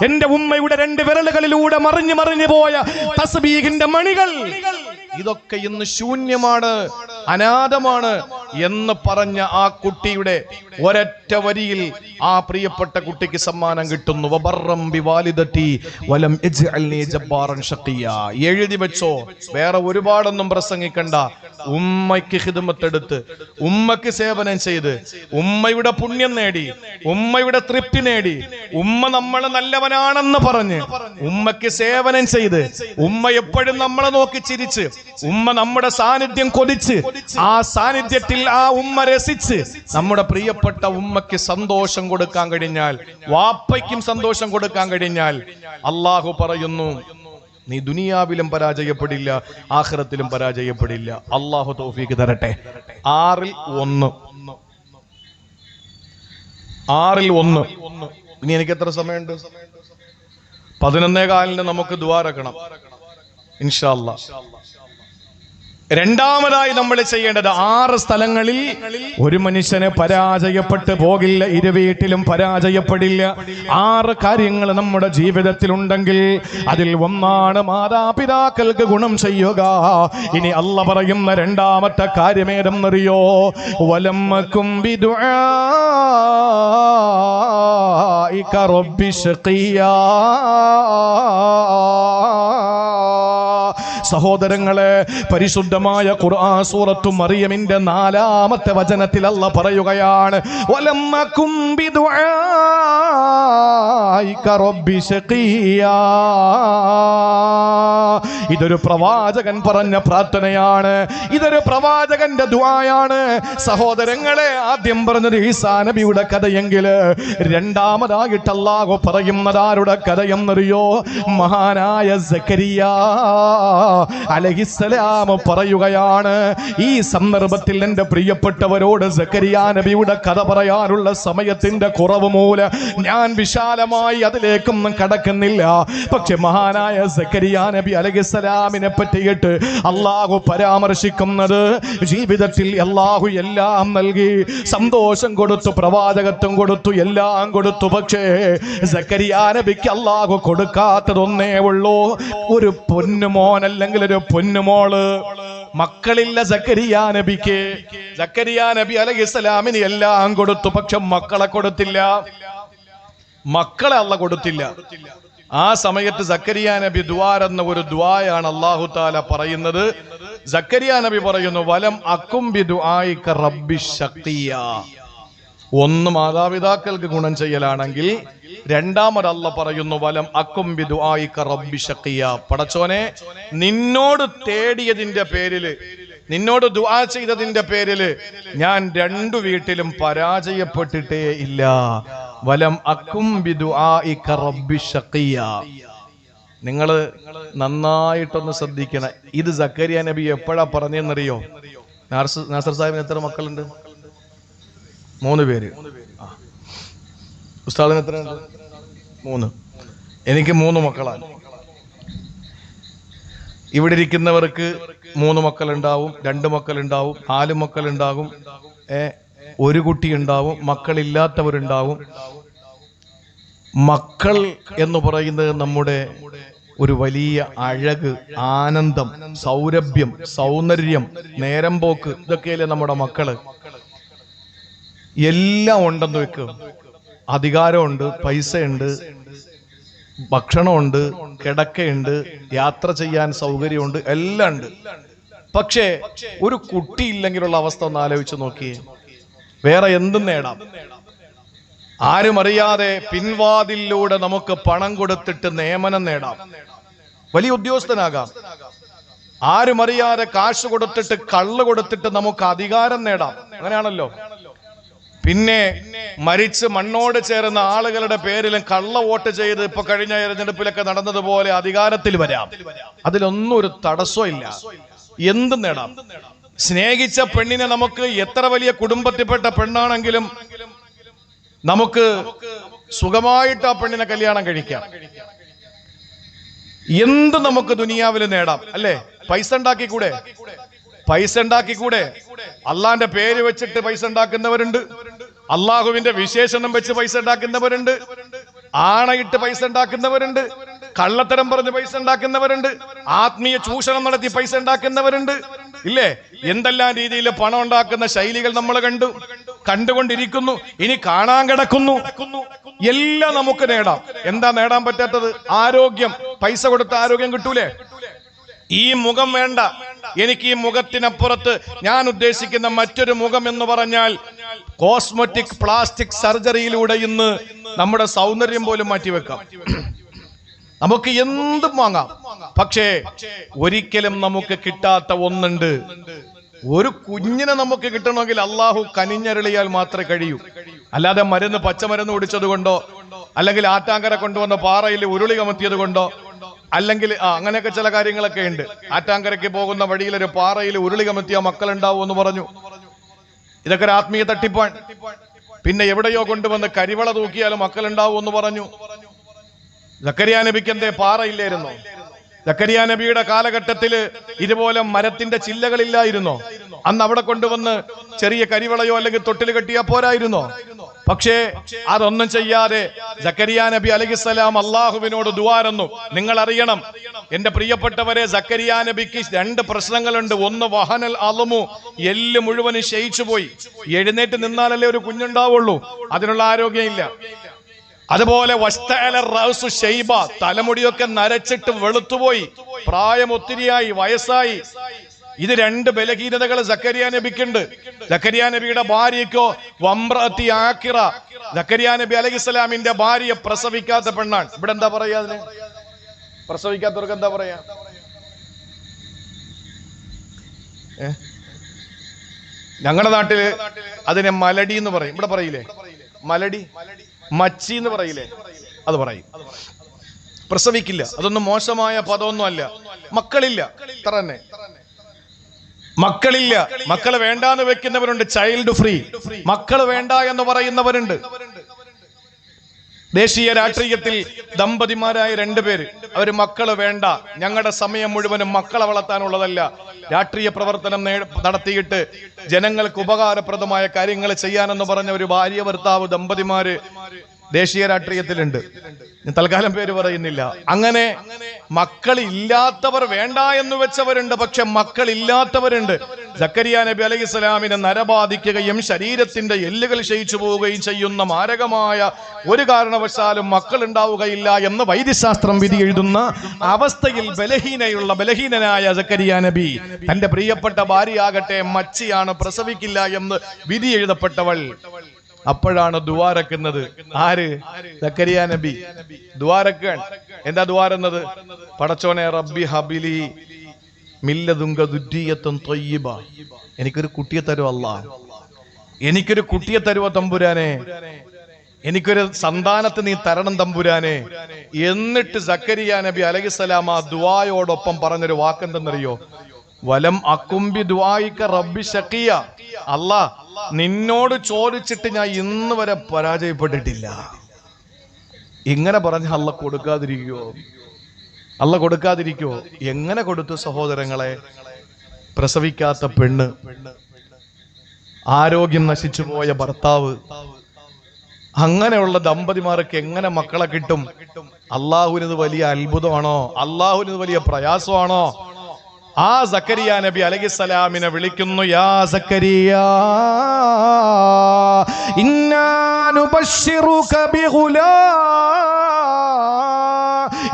[SPEAKER 1] എന്റെ ഉമ്മയുടെ 2 വിരലുകളിലൂടെ മറിഞ്ഞു മറിഞ്ഞു പോയ തസ്ബീഹിന്റെ മണികൾ, ഇതൊക്കെ ഇന്ന് ശൂന്യമാണ്, അനാഥമാണ് എന്ന് പറഞ്ഞ ആ കുട്ടിയുടെ ഒരൊറ്റ വരിയിൽ ആ പ്രിയപ്പെട്ട കുട്ടിക്ക് സമ്മാനം കിട്ടുന്നു. വബറം ബിവാലിദതി വലം യജ്അൽനി ജബ്ബാറൻ ശഖിയ. എഴുതി വെച്ചോ, വേറെ ഒരുപാടൊന്നും പ്രസംഗിക്കണ്ട. ഉമ്മയ്ക്ക് ഖിദ്മത്തെടുത്ത് ഉമ്മയ്ക്ക് സേവനം ചെയ്ത് ഉമ്മയുടെ പുണ്യം നേടി ഉമ്മയുടെ തൃപ്തി നേടി ഉമ്മ നമ്മളെ നല്ലവനാണെന്ന് പറഞ്ഞ് ഉമ്മയ്ക്ക് സേവനം ചെയ്ത് ഉമ്മ എപ്പോഴും നമ്മളെ നോക്കി ചിരിച്ച് ഉമ്മ നമ്മുടെ സാന്നിധ്യം കൊതിച്ച് ആ സാന്നിധ്യത്തിൽ ആ ഉമ്മ രസിച്ച് നമ്മുടെ പ്രിയപ്പെട്ട ഉമ്മയ്ക്ക് സന്തോഷം കൊടുക്കാൻ കഴിഞ്ഞാൽ, വാപ്പയ്ക്കും സന്തോഷം കൊടുക്കാൻ കഴിഞ്ഞാൽ, അള്ളാഹു പറയുന്നു നീ ദുനിയാവിലും പരാജയപ്പെടില്ല, ആഖിറത്തിലും പരാജയപ്പെടില്ല. അള്ളാഹു തൗഫീഖ് തരട്ടെ. 6-1 ഇനി എനിക്ക് എത്ര സമയമുണ്ട്? 11:15 നമുക്ക് ദുആ ഇറക്കണം ഇൻഷാ അല്ലാഹ്. രണ്ടാമതായി നമ്മൾ ചെയ്യേണ്ടത് 6 സ്ഥലങ്ങളിൽ ഒരു മനുഷ്യനെ പരാജയപ്പെട്ടു പോകില്ല, ഇരുവീട്ടിലും പരാജയപ്പെടില്ല. 6 കാര്യങ്ങൾ നമ്മുടെ ജീവിതത്തിൽ ഉണ്ടെങ്കിൽ അതിൽ ഒന്നാണ് മാതാപിതാക്കൾക്ക് ഗുണം ചെയ്യുക. ഇനി അല്ലാഹ് പറയുന്ന രണ്ടാമത്തെ കാര്യമേതെന്നറിയോ? വലമ്മക്കും ബിദുആഇക റബ്ബി ശഖിയാ. സഹോദരങ്ങളെ, പരിശുദ്ധമായ ഖുർആൻ സൂറത്തു മറിയമിന്റെ 4-ാമത്തെ വചനത്തിൽ അല്ലാഹ് പറയുകയാണ്, വലമ്മകും ബിദുആഇക റബ്ബി ശഖിയാ. ഇതൊരു പ്രവാചകൻ പറഞ്ഞ പ്രാർത്ഥനയാണ്, ഇതൊരു പ്രവാചകന്റെ ദുആയാണ്. സഹോദരങ്ങളെ, ആദ്യം പറഞ്ഞത് ഈസാ നബിയുടെ കഥയെങ്കിൽ രണ്ടാമതായിട്ട് അല്ലാഹു പറയുന്നത് ആരുടെ കഥയെന്നറിയോ? മഹാനായ സക്കരിയ അലൈഹിസ്സലാം പറയുകയാണ്. ഈ സന്ദർഭത്തിൽ എൻ്റെ പ്രിയപ്പെട്ടവരോട് സക്കരിയ നബിയുടെ കഥ പറയാനുള്ള സമയത്തിന്റെ കുറവ് മൂലം ഞാൻ വിശാലമായി അതിലേക്കൊന്നും കടക്കുന്നില്ല. പക്ഷെ മഹാനായ സക്കരിയ നബി അലൈഹിസ്സലാമിനെ പറ്റിയിട്ട് അള്ളാഹു പരാമർശിക്കുന്നത്, ജീവിതത്തിൽ അള്ളാഹു എല്ലാം നൽകി, സന്തോഷം കൊടുത്തു, പ്രവാചകത്വം കൊടുത്തു, എല്ലാം കൊടുത്തു. പക്ഷേ സക്കരിയ നബിക്ക് അള്ളാഹു കൊടുക്കാത്തതൊന്നേ ഉള്ളൂ, ഒരു പൊന്നുമോൻ അല്ലെങ്കിൽ ഒരു പൊന്നുമോള്. മക്കളില്ല സക്കരിയ നബിക്ക്. സക്കരിയ നബി അലൈഹിസ്സലാമിന് എല്ലാം കൊടുത്തു, പക്ഷെ മക്കളെ കൊടുത്തില്ല. മക്കളെ അല്ലാഹു കൊടുത്തില്ല. ആ സമയത്ത് സക്കരിയ നബി ദുആരെന്ന ഒരു ദുആയാണ് അല്ലാഹു തആല പറയുന്നത്. സക്കരിയ നബി പറയുന്നു, വലം അക്കും ബിദുആഇക റബ്ബി ശഖിയാ. ഒന്ന് മാതാപിതാക്കൾക്ക് ഗുണം ചെയ്യലാണെങ്കിൽ, രണ്ടാമത് അല്ലാഹ് പറയുന്നു വലം അക്കും ബിദുആഇക റബ്ബി ശഖിയാ. പടച്ചോനെ, നിന്നോട് തേടിയതിന്റെ പേരില്, നിന്നോട് ദുആ ചെയ്തതിന്റെ പേരില് ഞാൻ 2 വീട്ടിലും പരാജയപ്പെട്ടിട്ടേ ഇല്ല. വലം അക്കും ബിദുആഇക റബ്ബി ശഖിയാ. നിങ്ങൾ നന്നായിട്ടൊന്ന് ശ്രദ്ധിക്കണം. ഇത് സക്കരിയ നബി എപ്പോഴാ പറഞ്ഞെന്നറിയോ? നാസർ സാഹിബിന് എത്ര മക്കളുണ്ട്? 3 പേര്. ഉസ്താദിന് എത്രയുണ്ട്? 3. എനിക്ക് 3 മക്കളാണ്. ഇവിടെ ഇരിക്കുന്നവർക്ക് 3 മക്കളുണ്ടാവും, 2 മക്കളുണ്ടാവും, 4 മക്കളുണ്ടാകും, 1 കുട്ടി ഉണ്ടാവും, മക്കളില്ലാത്തവരുണ്ടാവും. മക്കൾ എന്ന് പറയുന്നത് നമ്മുടെ ഒരു വലിയ അഴക്, ആനന്ദം, സൗരഭ്യം, സൗന്ദര്യം, നേരം പോക്ക്, ഇതൊക്കെയല്ലേ നമ്മുടെ മക്കള്. എല്ലാം ഉണ്ടെന്ന് വെക്കും. അധികാരമുണ്ട്, പൈസയുണ്ട്, ഭക്ഷണമുണ്ട്, കിടക്കയുണ്ട്, യാത്ര ചെയ്യാൻ സൗകര്യമുണ്ട്, എല്ലാം ഉണ്ട്. പക്ഷേ ഒരു കുട്ടി ഇല്ലെങ്കിലുള്ള അവസ്ഥ ഒന്ന് ആലോചിച്ച് നോക്കിയേ. വേറെ എന്തും നേടാം. ആരും അറിയാതെ പിൻവാതിലൂടെ നമുക്ക് പണം കൊടുത്തിട്ട് നിയമനം നേടാം, വലിയ ഉദ്യോഗസ്ഥനാകാം. ആരും അറിയാതെ കാശ് കൊടുത്തിട്ട്, കള്ള് കൊടുത്തിട്ട് നമുക്ക് അധികാരം നേടാം. അങ്ങനെയാണല്ലോ. പിന്നെ മരിച്ച് മണ്ണോട് ചേർന്ന ആളുകളുടെ പേരിലും കള്ള വോട്ട് ചെയ്ത് ഇപ്പൊ കഴിഞ്ഞ തെരഞ്ഞെടുപ്പിലൊക്കെ നടന്നതുപോലെ അധികാരത്തിൽ വരാം. അതിലൊന്നും ഒരു തടസ്സവും ഇല്ല. എന്തും നേടാം. സ്നേഹിച്ച പെണ്ണിനെ നമുക്ക് എത്ര വലിയ കുടുംബത്തിൽപ്പെട്ട പെണ്ണാണെങ്കിലും നമുക്ക് സുഖമായിട്ട് ആ പെണ്ണിനെ കല്യാണം കഴിക്കാം. എന്ത് നമുക്ക് ദുനിയാവിൽ നേടാം, അല്ലേ? പൈസ ഉണ്ടാക്കിക്കൂടെ? പൈസ ഉണ്ടാക്കിക്കൂടെ? അള്ളാന്റെ പേര് വെച്ചിട്ട് പൈസ ഉണ്ടാക്കുന്നവരുണ്ട്, അള്ളാഹുവിന്റെ വിശേഷണം വെച്ച് പൈസ ഉണ്ടാക്കുന്നവരുണ്ട്, ആണയിട്ട് പൈസ ഉണ്ടാക്കുന്നവരുണ്ട്, കള്ളത്തരം പറഞ്ഞ് പൈസ ഉണ്ടാക്കുന്നവരുണ്ട്, ആത്മീയ ചൂഷണം നടത്തി പൈസ ഉണ്ടാക്കുന്നവരുണ്ട്, ഇല്ലേ? എന്തെല്ലാം രീതിയിൽ പണം ഉണ്ടാക്കുന്ന ശൈലികൾ നമ്മൾ കണ്ടുകൊണ്ടിരിക്കുന്നു, ഇനി കാണാൻ കിടക്കുന്നു. എല്ലാം നമുക്ക് നേടാം. എന്താ നേടാൻ പറ്റാത്തത്? ആരോഗ്യം. പൈസ കൊടുത്ത ആരോഗ്യം കിട്ടൂലേ? ഈ മുഖം വേണ്ട, എനിക്ക് ഈ മുഖത്തിനപ്പുറത്ത് ഞാൻ ഉദ്ദേശിക്കുന്ന മറ്റൊരു മുഖം എന്ന് പറഞ്ഞാൽ കോസ്മെറ്റിക് പ്ലാസ്റ്റിക് സർജറിയിലൂടെ ഇന്ന് നമ്മുടെ സൗന്ദര്യം പോലും മാറ്റിവെക്കാം. നമുക്ക് എന്തും വാങ്ങാം. പക്ഷേ ഒരിക്കലും നമുക്ക് കിട്ടാത്ത ഒന്നുണ്ട്. ഒരു കുഞ്ഞിനെ നമുക്ക് കിട്ടണമെങ്കിൽ അള്ളാഹു കനിഞ്ഞരളിയാൽ മാത്രമേ കഴിയൂ. അല്ലാതെ പച്ചമരുന്ന് കുടിച്ചത് കൊണ്ടോ, അല്ലെങ്കിൽ ആറ്റാങ്കര കൊണ്ടുവന്ന പാറയിൽ ഉരുളി കമത്തിയത് കൊണ്ടോ, അല്ലെങ്കിൽ അങ്ങനെയൊക്കെ ചില കാര്യങ്ങളൊക്കെ ഉണ്ട്. ആറ്റാങ്കരയ്ക്ക് പോകുന്ന വഴിയിൽ ഒരു പാറയിൽ ഉരുളി കമത്തിയ മക്കളുണ്ടാവും എന്ന് പറഞ്ഞു. ഇതൊക്കെ ഒരു ആത്മീയ തട്ടിപ്പാണ്. പിന്നെ എവിടെയോ കൊണ്ടുവന്ന് കരിവള തൂക്കിയാലും മക്കളുണ്ടാവും എന്ന് പറഞ്ഞു. സക്കരിയ നബിക്ക് എന്തേ പാറയില്ലായിരുന്നോ? സക്കരിയ നബിയുടെ കാലഘട്ടത്തില് ഇതുപോലെ മരത്തിന്റെ ചില്ലകളില്ലായിരുന്നോ? അന്ന് അവിടെ കൊണ്ടുവന്ന് ചെറിയ കരിവളയോ അല്ലെങ്കിൽ തൊട്ടിൽ കെട്ടിയാ പോരായിരുന്നോ? പക്ഷേ അതൊന്നും ചെയ്യാതെ സക്കരിയ നബി അലൈഹിസ്സലാം അള്ളാഹുവിനോട് ദുആരന്നു. നിങ്ങൾ അറിയണം എന്റെ പ്രിയപ്പെട്ടവരെ, സക്കരിയ നബിക്ക് 2 പ്രശ്നങ്ങളുണ്ട്. ഒന്ന് വഹനൽ അളമു, എല്ല് മുഴുവനും ക്ഷയിച്ചു പോയി. എഴുന്നേറ്റ് നിന്നാലല്ലേ ഒരു കുഞ്ഞുണ്ടാവുള്ളൂ, അതിനുള്ള ആരോഗ്യമില്ല. അതുപോലെ തലമുടിയൊക്കെ നരച്ചിട്ട് വെളുത്തുപോയി, പ്രായം ഒത്തിരിയായി, വയസ്സായി. ഇത് 2 ബലഹീനതകൾ സക്കരിയ നബിക്കുണ്ട്. സക്കരിയ നബിയുടെ ഭാര്യയ്ക്കോ വംറഅത്തി ആഖിറ, സക്കരിയ നബി അലൈഹിസ്സലാമിന്റെ ഭാര്യ പ്രസവിക്കാത്ത പെണ്ണാണ്. ഇവിടെ എന്താ പറയാ? അതിന് പ്രസവിക്കാത്തവർക്ക് എന്താ പറയാ? ഞങ്ങളുടെ നാട്ടില് അതിനെ മലടി എന്ന് പറയും. ഇവിടെ പറയില്ലേ മലടി? മച്ചി എന്ന് പറയില്ലേ? അത് പറയും. പ്രസവിക്കില്ല. അതൊന്നും മോശമായ പദമൊന്നും അല്ല. മക്കളില്ല, ഇത്ര തന്നെ. മക്കളില്ല. മക്കള് വേണ്ടാന്ന് വെക്കുന്നവരുണ്ട്, ചൈൽഡ് ഫ്രീ. മക്കള് വേണ്ട എന്ന് പറയുന്നവരുണ്ട്. ദേശീയ രാഷ്ട്രീയത്തിൽ ദമ്പതിമാരായ 2 പേര്, അവര് മക്കള് വേണ്ട, ഞങ്ങളുടെ സമയം മുഴുവനും മക്കളെ വളർത്താനുള്ളതല്ല, രാഷ്ട്രീയ പ്രവർത്തനം നടത്തിയിട്ട് ജനങ്ങൾക്ക് ഉപകാരപ്രദമായ കാര്യങ്ങൾ ചെയ്യാനെന്ന് പറഞ്ഞ ഒരു ഭാര്യ ഭർത്താവ് ദമ്പതിമാര് ദേശീയ രാഷ്ട്രീയത്തിലുണ്ട്. തൽക്കാലം പേര് പറയുന്നില്ല. അങ്ങനെ മക്കളില്ലാത്തവർ വേണ്ട എന്ന് വെച്ചവരുണ്ട്. പക്ഷെ മക്കളില്ലാത്തവരുണ്ട്. സക്കരിയ നബി അലൈഹിസ്സലാമിനെ നരബാധിക്കുകയും ശരീരത്തിന്റെ എല്ലുകൾ ക്ഷയിച്ചു പോവുകയും ചെയ്യുന്ന മാരകമായ ഒരു കാരണവശാലും മക്കൾ ഉണ്ടാവുകയില്ല എന്ന് വൈദ്യശാസ്ത്രം വിധി എഴുതുന്ന അവസ്ഥയിൽ ബലഹീനനായ സക്കരിയ നബി തന്റെ പ്രിയപ്പെട്ട ഭാര്യയാകട്ടെ മച്ചിയാണ്, പ്രസവിക്കില്ല എന്ന് വിധി എഴുതപ്പെട്ടവൾ. അപ്പോഴാണ് ദുആരക്കുന്നത്. ആര്? സക്കരിയ നബി ദുആരക്കാൻ. എന്താ ദുആരെന്നത്? പടച്ചോനെ റബ്ബി ഹബിലി മില്ലദുങ്ക ദുർരിയത്തുൻ ത്വയ്യിബ, എനിക്കൊരു കുട്ടിയെ തരുവോ അല്ലാഹ്, എനിക്കൊരു കുട്ടിയെ തരുവോ തമ്പുരാനെ, എനിക്കൊരു സന്താനത്തെ നീ തരണം തമ്പുരാനെ. എന്നിട്ട് സക്കരിയ നബി അലൈഹിസ്സലാം ആ ദുആയോടൊപ്പം പറഞ്ഞൊരു വാക്കെന്തെന്നറിയോ? വലം അക്കുംബി ദുആയിക റബ്ബി ശഖിയ, അല്ലാഹ് നിന്നോട് ചോദിച്ചിട്ട് ഞാൻ ഇന്ന് വരെ പരാജയപ്പെട്ടിട്ടില്ല. ഇങ്ങനെ പറഞ്ഞ അല്ല കൊടുക്കാതിരിക്കോ? എങ്ങനെ കൊടുത്തു സഹോദരങ്ങളെ? പ്രസവിക്കാത്ത പെണ്ണ്, ആരോഗ്യം നശിച്ചു പോയ ഭർത്താവ്, അങ്ങനെയുള്ള ദമ്പതിമാർക്ക് എങ്ങനെ മക്കളെ കിട്ടും? അള്ളാഹുവിന് വലിയ അത്ഭുതമാണോ? അള്ളാഹുവിന് വലിയ പ്രയാസമാണോ? ആ സക്കരിയ നബി അലൈഹിസ്സലാമിനെ വിളിക്കുന്നു. യാ സക്കരിയ ഇന്നാ നുബശ്ശിറുക ബിഗുലാം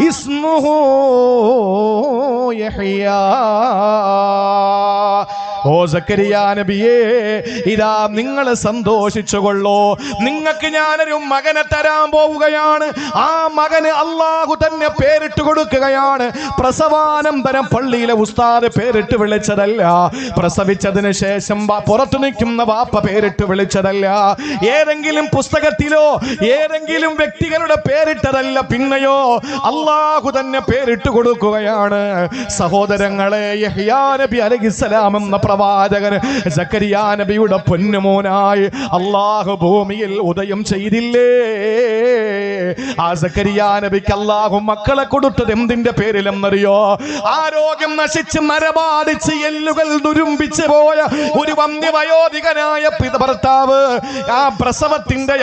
[SPEAKER 1] ഇസ്മുഹു യഹ്യ. ഓ സക്കരിയ നബിയേ, ഇതാ നിങ്ങൾ സന്തോഷിച്ചുകൊള്ളൂ, നിങ്ങൾക്ക് ഞാനൊരു മകനെ തരാൻ പോവുകയാണ്. ആ മകന് അള്ളാഹു തന്നെ പേരിട്ട് കൊടുക്കുകയാണ്. പ്രസവാനന്തരം പള്ളിയിലെ ഉസ്താദ് പേരിട്ട് വിളിച്ചതല്ല, പ്രസവിച്ചതിന് ശേഷം പുറത്തു നിൽക്കുന്ന വാപ്പ പേരിട്ട് വിളിച്ചതല്ല, ഏതെങ്കിലും പുസ്തകത്തിലോ ഏതെങ്കിലും വ്യക്തികളുടെ പേരിട്ടതല്ല, പിന്നെയോ അള്ളാഹു തന്നെ പേരിട്ട് കൊടുക്കുകയാണ്. സഹോദരങ്ങളെ, യഹ്യാ നബി അലൈഹിസ്സലാം എന്ന പ്രവാചകൻ സക്കരിയ നബിയുടെ പൊന്നുമോനായി അല്ലാഹു ഭൂമിയിൽ ഉദയം ചെയ്തില്ലേ? ആ സക്കരിയ നബിക്ക് അല്ലാഹു മക്കളെ കൊടുത്തത് എന്തിന്റെ പേരിലെന്നറിയോ? ആരോഗ്യം നശിച്ച് നരബാധിച്ച് എല്ലുകൾ ദുരുമ്പിച്ച് പോയ ഒരു വന്യവയോധികനായ ഭർത്താവ്, ആ പ്രസവത്തിന്റെ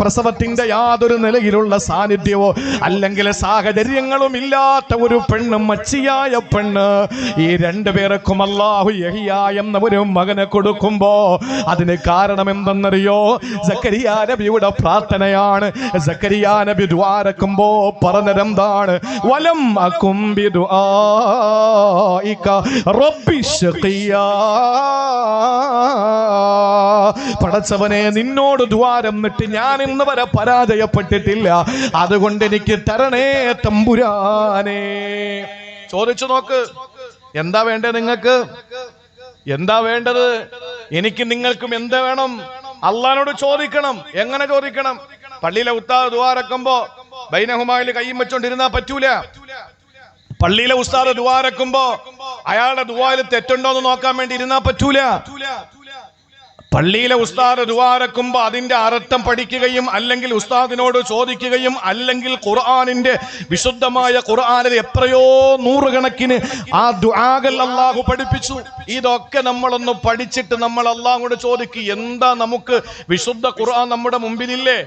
[SPEAKER 1] പ്രസവത്തിന്റെ യാതൊരു നിലയിലുള്ള സാന്നിധ്യമോ അല്ലെങ്കിൽ സാഹചര്യങ്ങളും ഇല്ലാത്ത ഒരു പെണ്ണ്, മച്ചിയായ പെണ്ണ്, ഈ 2 പേർക്കും അല്ലാഹു യഹ്യ എന്ന ഒരു മകനെ കൊടുക്കുമ്പോ അതിന് കാരണം എന്തെന്നറിയോ? സക്കരിയ നബിയുടെ പ്രാർത്ഥനയാണ്. സക്കരിയ നബി ദുആരക്കുമ്പോ പറഞ്ഞതെന്താണ്? വലം അകും ബിദുആഇക റബ്ബി ശഖിയാ. പടച്ചവനെ, നിന്നോട് ദ്വാരം നിട്ട് ഞാൻ ഇന്ന് വരെ പരാജയപ്പെട്ടിട്ടില്ല, അതുകൊണ്ട് എനിക്ക് തരണേ തമ്പുരാനെ. ചോദിച്ചു നോക്ക്, എന്താ വേണ്ടത് നിങ്ങൾക്ക്? എന്താ വേണ്ടത്? എനിക്ക് നിങ്ങൾക്കും എന്താ വേണം? അള്ളാനോട് ചോദിക്കണം. എങ്ങനെ ചോദിക്കണം? പള്ളിയിലെ ഉസ്താദ് ദുആരക്കുമ്പോ ബൈനഹുമായിൽ കയ്യും വെച്ചോണ്ടിരുന്നാ പറ്റൂല. പള്ളിയിലെ ഉസ്താദ് ദുആരക്കുമ്പോ അയാളുടെ ദുആയിൽ തെറ്റുണ്ടോ എന്ന് നോക്കാൻ വേണ്ടി ഇരുന്നാ പറ്റൂല. പള്ളിയിലെ ഉസ്താദ് ദുആരക്കുമ്പോ അതിന്റെ അർത്ഥം പഠിക്കുകയും അല്ലെങ്കിൽ ഉസ്താദിനോട് ചോദിക്കുകയും അല്ലെങ്കിൽ ഖുർആനിന്റെ വിശുദ്ധമായ ഖുർആനിൽ എത്രയോ നൂറുകണക്കിന് ആ ദുആകൾ അല്ലാഹു പഠിപ്പിച്ചു. ഇതൊക്കെ നമ്മളൊന്ന് പഠിച്ചിട്ട് നമ്മൾ അല്ലാഹുവോട് ചോദിക്കുക. എന്താ നമുക്ക് വിശുദ്ധ ഖുർആൻ നമ്മുടെ മുമ്പിലില്ലേ?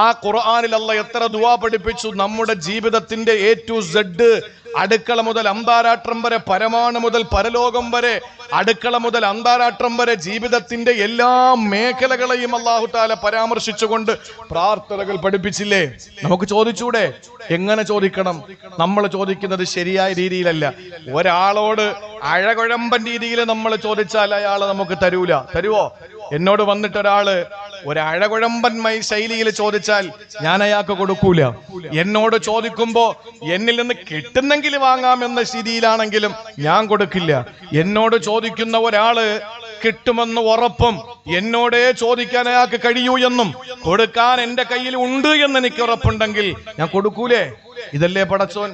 [SPEAKER 1] ആ ഖുർആനിൽ അല്ലാഹ് എത്ര ദുആ പഠിപ്പിച്ചു. നമ്മുടെ ജീവിതത്തിന്റെ A to Z, അടുക്കള മുതൽ അന്താരാഷ്ട്രം വരെ, പരമാണു മുതൽ പരലോകം വരെ, അടുക്കള മുതൽ അന്താരാഷ്ട്രം വരെ, ജീവിതത്തിന്റെ എല്ലാ മേഖലകളെയും അല്ലാഹു തആല പരാമർശിച്ചുകൊണ്ട് പ്രാർത്ഥനകൾ പഠിപ്പിച്ചില്ലേ? നമുക്ക് ചോദിച്ചൂടെ? എങ്ങനെ ചോദിക്കണം? നമ്മൾ ചോദിക്കുന്നത് ശരിയായ രീതിയിലല്ല. ഒരാളോട് അഴകുഴമ്പൻ രീതിയിൽ നമ്മൾ ചോദിച്ചാൽ അയാൾ നമുക്ക് തരൂല. തരുവോ? എന്നോട് വന്നിട്ട് ഒരാള് ഒരു അഴകുഴമ്പന്മായി ശൈലിയിൽ ചോദിച്ചാൽ ഞാൻ അയാൾക്ക് കൊടുക്കൂല. എന്നോട് ചോദിക്കുമ്പോ എന്നിൽ നിന്ന് കിട്ടുന്നെങ്കിൽ വാങ്ങാമെന്ന സ്ഥിതിയിലാണെങ്കിലും ഞാൻ കൊടുക്കില്ല. എന്നോട് ചോദിക്കുന്ന ഒരാള് കിട്ടുമെന്ന് ഉറപ്പും എന്നോടേ ചോദിക്കാൻ അയാൾക്ക് കഴിയൂ എന്നും കൊടുക്കാൻ എന്റെ കയ്യിൽ ഉണ്ട് എന്ന് എനിക്ക് ഉറപ്പുണ്ടെങ്കിൽ ഞാൻ കൊടുക്കൂലേ? ഇതല്ലേ പടച്ചോൻ?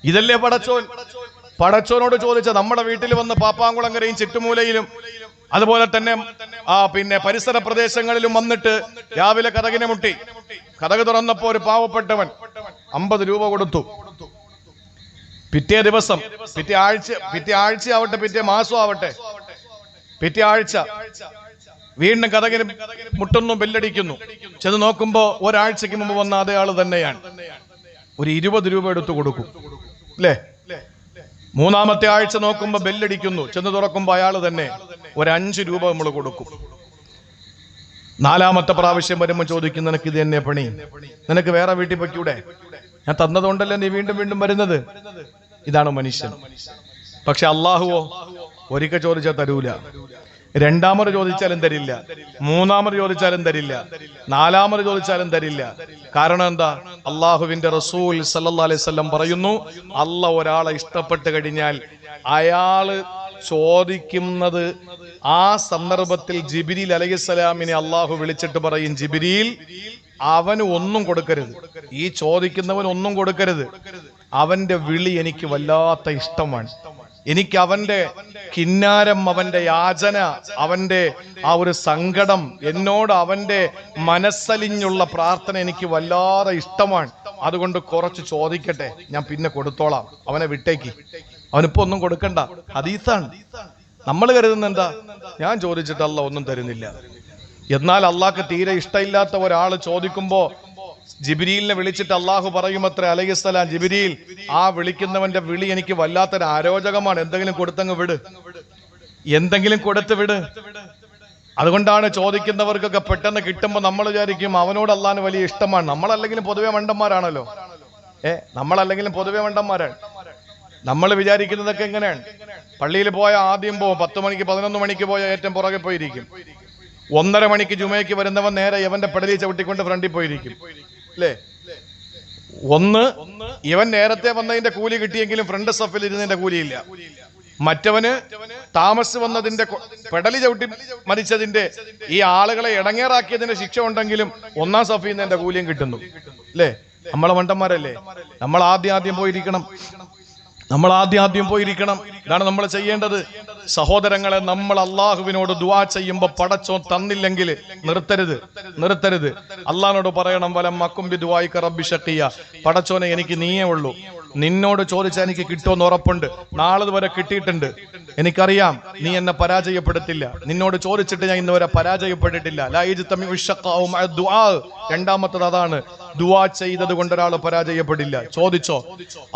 [SPEAKER 1] ഇതല്ലേ പടച്ചോൻ? പടച്ചോനോട് ചോദിച്ച നമ്മുടെ വീട്ടിൽ വന്ന് പാപ്പാങ്കുളങ്ങരയും ചുറ്റുമൂലയിലും അതുപോലെ തന്നെ പിന്നെ പരിസര പ്രദേശങ്ങളിലും വന്നിട്ട് രാവിലെ കതകിനെ മുട്ടി. കതക് തുറന്നപ്പോ ഒരു പാവപ്പെട്ടവൻ 50 രൂപ കൊടുത്തു. പിറ്റേ ദിവസം, പിറ്റേ ആഴ്ച ആവട്ടെ, പിറ്റേ മാസം ആവട്ടെ, പിറ്റേ ആഴ്ച വീണ്ടും കതകിന് മുട്ടുന്നു, ബെല്ലടിക്കുന്നു. ചെന്ന് നോക്കുമ്പോ ഒരാഴ്ചക്ക് മുമ്പ് വന്ന അതേ ആള് തന്നെയാണ്. ഒരു 20 രൂപ എടുത്തു കൊടുക്കും അല്ലേ? മൂന്നാമത്തെ ആഴ്ച നോക്കുമ്പോ ബെല്ലടിക്കുന്നു. ചെന്ന് തുറക്കുമ്പോ അയാള് തന്നെ. ഒരു 5 രൂപ നമ്മൾ കൊടുക്കും. നാലാമത്തെ പ്രാവശ്യം വരുമ്പോൾ ചോദിക്കും, നിനക്ക് ഇത് തന്നെ പണി? നിനക്ക് വേറെ വീട്ടിൽ പൊയ്ക്കൂടെ? ഞാൻ തന്നതുകൊണ്ടല്ലേ നീ വീണ്ടും വീണ്ടും വരുന്നത്? ഇതാണ് മനുഷ്യൻ. പക്ഷെ അള്ളാഹുവോ ഒരിക്കൽ ചോദിച്ചാൽ തരൂല. രണ്ടാമത് ചോദിച്ചാലും തരില്ല. മൂന്നാമത് ചോദിച്ചാലും തരില്ല. നാലാമത് ചോദിച്ചാലും തരില്ല. കാരണം എന്താ? അള്ളാഹുവിന്റെ റസൂൽ സല്ലല്ലാഹു അലൈഹി വസല്ലം പറയുന്നു, അള്ളാഹ് ഒരാളെ ഇഷ്ടപ്പെട്ട് കഴിഞ്ഞാൽ അയാള് ചോദിക്കുന്നത് ആ സന്ദർഭത്തിൽ ജിബ്രീൽ അലൈഹിസ്സലാമിനെ അള്ളാഹു വിളിച്ചിട്ട് പറയും, ജിബ്രീൽ അവന് ഒന്നും കൊടുക്കരുത്, ഈ ചോദിക്കുന്നവൻ ഒന്നും കൊടുക്കരുത്. അവന്റെ വിളി എനിക്ക് വല്ലാത്ത ഇഷ്ടമാണ്. എനിക്ക് അവന്റെ കിന്നാരം, അവന്റെ യാചന, അവന്റെ ആ ഒരു സങ്കടം, എന്നോട് അവന്റെ മനസ്സലിഞ്ഞുള്ള പ്രാർത്ഥന എനിക്ക് വല്ലാതെ ഇഷ്ടമാണ്. അതുകൊണ്ട് കുറച്ച് ചോദിക്കട്ടെ, ഞാൻ പിന്നെ കൊടുത്തോളാം, അവനെ വിട്ടേക്ക്, അവനിപ്പോ ഒന്നും കൊടുക്കണ്ട. ഹദീസാണ്. നമ്മൾ കരുതുന്ന എന്താ? ഞാൻ ചോദിച്ചിട്ട് അല്ലാഹ് ഒന്നും തരുന്നില്ല. എന്നാൽ അള്ളാഹ്ക്ക് തീരെ ഇഷ്ടമില്ലാത്ത ഒരാൾ ചോദിക്കുമ്പോ ജിബ്രീലിനെ വിളിച്ചിട്ട് അള്ളാഹു പറയുമത്രേ അലൈഹിസ്സലാം, ജിബ്രീൽ, ആ വിളിക്കുന്നവന്റെ വിളി എനിക്ക് വല്ലാത്തൊരു അരോചകമാണ്, എന്തെങ്കിലും കൊടുത്തങ്ങ് വിട്, എന്തെങ്കിലും കൊടുത്ത് വിട്. അതുകൊണ്ടാണ് ചോദിക്കുന്നവർക്കൊക്കെ പെട്ടെന്ന് കിട്ടുമ്പോൾ നമ്മൾ വിചാരിക്കും അവനോട് അള്ളാഹിന് വലിയ ഇഷ്ടമാണ്. നമ്മളല്ലെങ്കിലും പൊതുവെ മണ്ടന്മാരാണല്ലോ. നമ്മളല്ലെങ്കിലും പൊതുവെ മണ്ടന്മാരാണ്. നമ്മൾ വിചാരിക്കുന്നതൊക്കെ എങ്ങനെയാണ്? പള്ളിയിൽ പോയ ആദ്യം പോവും, 10 മണിക്ക് 11 മണിക്ക് പോയ ഏറ്റവും പുറകെ പോയിരിക്കും. 1:30 മണിക്ക് ജുമയ്ക്ക് വരുന്നവൻ നേരെ ഇവന്റെ പെടലി ചവിട്ടിക്കൊണ്ട് ഫ്രണ്ടിൽ പോയിരിക്കും അല്ലേ? ഇവൻ നേരത്തെ വന്നതിന്റെ കൂലി കിട്ടിയെങ്കിലും ഫ്രണ്ട് സഫിൽ ഇരുന്നതിന്റെ കൂലിയില്ല. മറ്റവന് താമസിച്ച് വന്നതിന്റെ പെടലി ചവിട്ടി മരിച്ചതിന്റെ ഈ ആളുകളെ ഇടങ്ങേറാക്കിയതിന്റെ ശിക്ഷ ഉണ്ടെങ്കിലും 1-ാം സഫിൽ നിന്ന് എന്റെ കൂലിയും കിട്ടുന്നു അല്ലേ? നമ്മളെ മണ്ടന്മാരല്ലേ? നമ്മൾ ആദ്യം പോയിരിക്കണം. ഇതാണ് നമ്മൾ ചെയ്യേണ്ടത്. സഹോദരങ്ങളെ, നമ്മൾ അള്ളാഹുവിനോട് ദുആ ചെയ്യുമ്പോൾ പടച്ചോൻ തന്നില്ലെങ്കിൽ നിർത്തരുത്. അള്ളാഹിനോട് പറയണം, വലം അക്കും ബിദുആഇക റബ്ബി ശഖിയ, പടച്ചോനെ എനിക്ക് നീയേ ഉള്ളൂ, നിന്നോട് ചോദിച്ചാൽ എനിക്ക് കിട്ടുമെന്ന് ഉറപ്പുണ്ട്. നാളെ വരെ കിട്ടിയിട്ടുണ്ട്. എനിക്കറിയാം നീ എന്നെ പരാജയപ്പെടുത്തില്ല, നിന്നോട് ചോദിച്ചിട്ട് ഞാൻ ഇന്നുവരെ പരാജയപ്പെട്ടിട്ടില്ല. രണ്ടാമത്തത് അതാണ്, ദുആ ചെയ്തത് കൊണ്ട് ഒരാൾ പരാജയപ്പെടില്ല. ചോദിച്ചോ,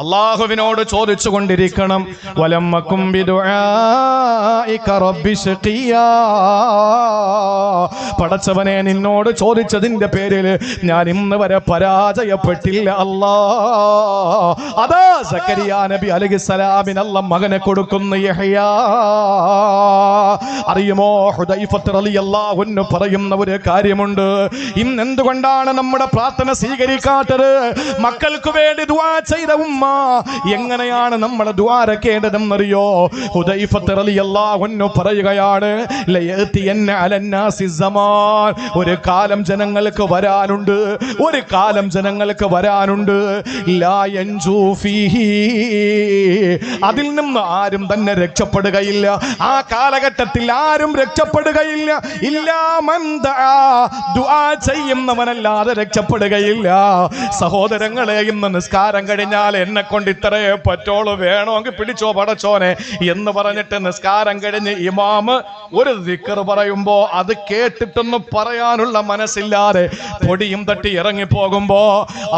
[SPEAKER 1] അള്ളാഹുവിനോട് ചോദിച്ചു കൊണ്ടിരിക്കണം. വലമ്മക്കും പടച്ചവനെ, നിന്നോട് ചോദിച്ചതിന്റെ പേരിൽ ഞാൻ ഇന്ന് വരെ പരാജയപ്പെട്ടില്ല അല്ലാ. അതാ സക്കരിയ നബി അലൈഹിസ്സലാമിന് അല്ലാഹ് മകനെ കൊടുക്കുന്ന യഹ്യാ. അറിയുമോ, ഹുദൈഫത്ത് റളിയല്ലാഹു അൻഹു പറയുന്ന ഒരു കാര്യമുണ്ട്. ഇന്ന് എന്തുകൊണ്ടാണ് നമ്മുടെ പ്രാർത്ഥന സ്വീകരിക്കാത്തത്? മക്കൾക്ക് വേണ്ടി ദുആ ചെയ്ത ഉമ്മ എങ്ങനെയാണ് നമ്മൾ ദുആരക്കേണ്ടതെന്നറിയോ? ഹുദൈഫത്ത് റളിയല്ലാഹു അൻഹു പറയുകയാണ്, ലയതിയന്ന അലന്നാസി സമാൻ, ഒരു കാലം ജനങ്ങൾക്ക് വരാനുണ്ട്, ഒരു കാലം ജനങ്ങൾക്ക് വരാനുണ്ട്. ലാ യൻജൂ ഫീഹി, അതിൽ നിന്ന് ആരും തന്നെ രക്ഷപ്പെടുകയില്ല. ആ കാലഘട്ടത്തിൽ ആരും രക്ഷപ്പെടുകയില്ല. ഇല്ലാ മൻ ദആ, ദുആ ചെയ്യുന്നവനല്ലാതെ രക്ഷപ്പെടുകയില്ല. സഹോദരങ്ങളെ, ഇന്ന് നിസ്കാരം കഴിഞ്ഞാൽ എന്നെ കൊണ്ട് ഇത്രയേ പറ്റോളൂ, വേണമെങ്കിൽ പിടിച്ചോ പടച്ചോനെ എന്ന് പറഞ്ഞിട്ട് നിസ്കാരം കഴിഞ്ഞ് ഇമാമ് ഒരു ദിക്ർ പറയുമ്പോ അത് കേട്ടിട്ടൊന്നും പറയാനുള്ള മനസ്സില്ലാതെ പൊടിയും തട്ടി ഇറങ്ങി പോകുമ്പോ,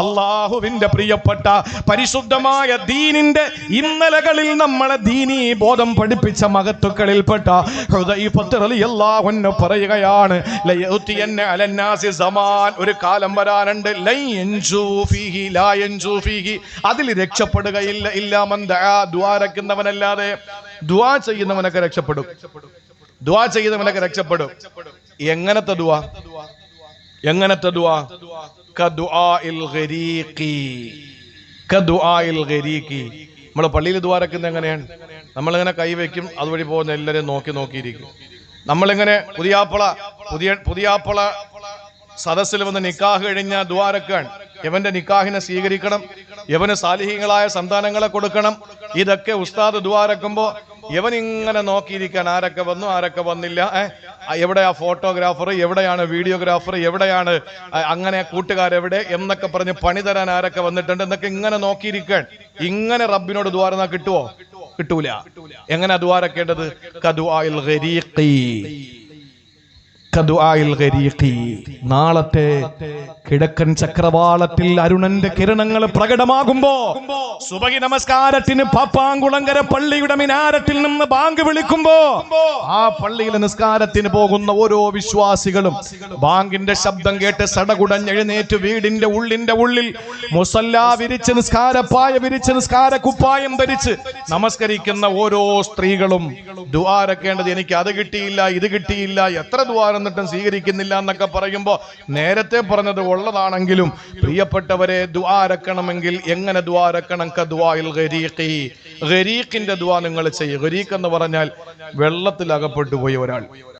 [SPEAKER 1] അള്ളാഹുവിന്റെ പ്രിയപ്പെട്ട പരിശുദ്ധമായ ദീനിന്റെ ഇന്നലകളിൽ നമ്മളെ ദീനീ ബോധം പഠിപ്പിച്ച മഹത്തുക്കളിൽപ്പെട്ട ഹുദൈഫത്ത് റളിയല്ലാഹു അൻഹു പറയുകയാണ്, ലയതിയന്ന അലന്നാസി സമാൻ, ഒരു കാലം വരാനുണ്ട്, ലൻ യൻജൂ ഫീഹി, ലാ യൻജൂ ഫീഹി, അതിൽ രക്ഷപ്പെടുകയില്ല. ഇല്ലാ മൻ ദആ, ദുആരക്കുന്നവനല്ലാതെ. ദുആ ചെയ്യുന്നവനൊക്കെ രക്ഷപ്പെടും, ദുആ ചെയ്യുന്നവനൊക്കെ രക്ഷപ്പെടും. എങ്ങനത്തെ ദുആ? എങ്ങനത്തെ ദുആ? കദുആഇൽ ഗരീഖി, കദുആഇൽ ഗരീഖി. നമ്മൾ പള്ളിയിൽ ദുആരക്കുന്നത് എങ്ങനെയാണ്? നമ്മളിങ്ങനെ കൈവയ്ക്കും, അതുവഴി പോകുന്ന എല്ലാവരെയും നോക്കിയിരിക്കും. നമ്മളിങ്ങനെ പുതിയാപ്പള സദസ്സിൽ വന്ന് നിക്കാഹ് കഴിഞ്ഞ ദുആരക്കാണ്, യവന്റെ നിക്കാഹിനെ സ്വീകരിക്കണം, യവന് സാലിഹീങ്ങളായ സന്താനങ്ങളെ കൊടുക്കണം. ഇതൊക്കെ ഉസ്താദ് ദുആരക്കുമ്പോ യവൻ ഇങ്ങനെ നോക്കിയിരിക്കാൻ, ആരൊക്കെ വന്നു ആരൊക്കെ വന്നില്ല, എവിടെയാ ഫോട്ടോഗ്രാഫർ, എവിടെയാണ് വീഡിയോഗ്രാഫർ, എവിടെയാണ് അങ്ങനെ കൂട്ടുകാരെവിടെ എന്നൊക്കെ പറഞ്ഞ് പണി തരാൻ ആരൊക്കെ വന്നിട്ടുണ്ട് എന്നൊക്കെ ഇങ്ങനെ നോക്കിയിരിക്കാൻ. ഇങ്ങനെ റബ്ബിനോട് ദുആ കിട്ടുവോ? കിട്ടൂല. എങ്ങനെ ദുആരക്കേണ്ടത്? കദുആഇൽ ഗരീഖി, കദുആഇൽ ഗരീഖി. നാളത്തെ കിഴക്കൻ ചക്രവാളത്തിൽ അരുണന്റെ കിരണങ്ങൾ പ്രകടമാകുമ്പോ, സുബഹി നമസ്കാരത്തിന് പാപ്പാങ്കുളങ്കര പള്ളിയുടെ മിനാരത്തിൽ നിന്ന് ബാങ്ക് വിളിക്കുമ്പോ, ആ പള്ളിയിലെ നിസ്കാരത്തിന് പോകുന്ന ഓരോ വിശ്വാസികളും ബാങ്കിന്റെ ശബ്ദം കേട്ട് സടകുടഞ്ഞെഴുന്നേറ്റ് വീടിന്റെ ഉള്ളിൽ മുസല്ല വിരിച്ച്, നിസ്കാരപ്പായ വിരിച്ച്, നിസ്കാര കുപ്പായം ധരിച്ച് നമസ്കരിക്കുന്ന ഓരോ സ്ത്രീകളും ദുആരക്കേണ്ടത്, എനിക്ക് അത് കിട്ടിയില്ല, ഇത് കിട്ടിയില്ല, എത്ര ദുആ എന്നിട്ടും സ്വീകരിക്കുന്നില്ല എന്നൊക്കെ പറയുമ്പോ, നേരത്തെ പറഞ്ഞത് ഉള്ളതാണെങ്കിലും പ്രിയപ്പെട്ടവരെ, ദുആരക്കണമെങ്കിൽ എങ്ങനെ ദുആരക്കണം? കദുആഇൽ ഗരീഖി, ഗരീഖിന്റെ ദുആ നിങ്ങൾ ചെയ്യുക. ഗരീഖ് എന്ന് പറഞ്ഞാൽ വെള്ളത്തിൽ അകപ്പെട്ടു പോയ ഒരാൾ.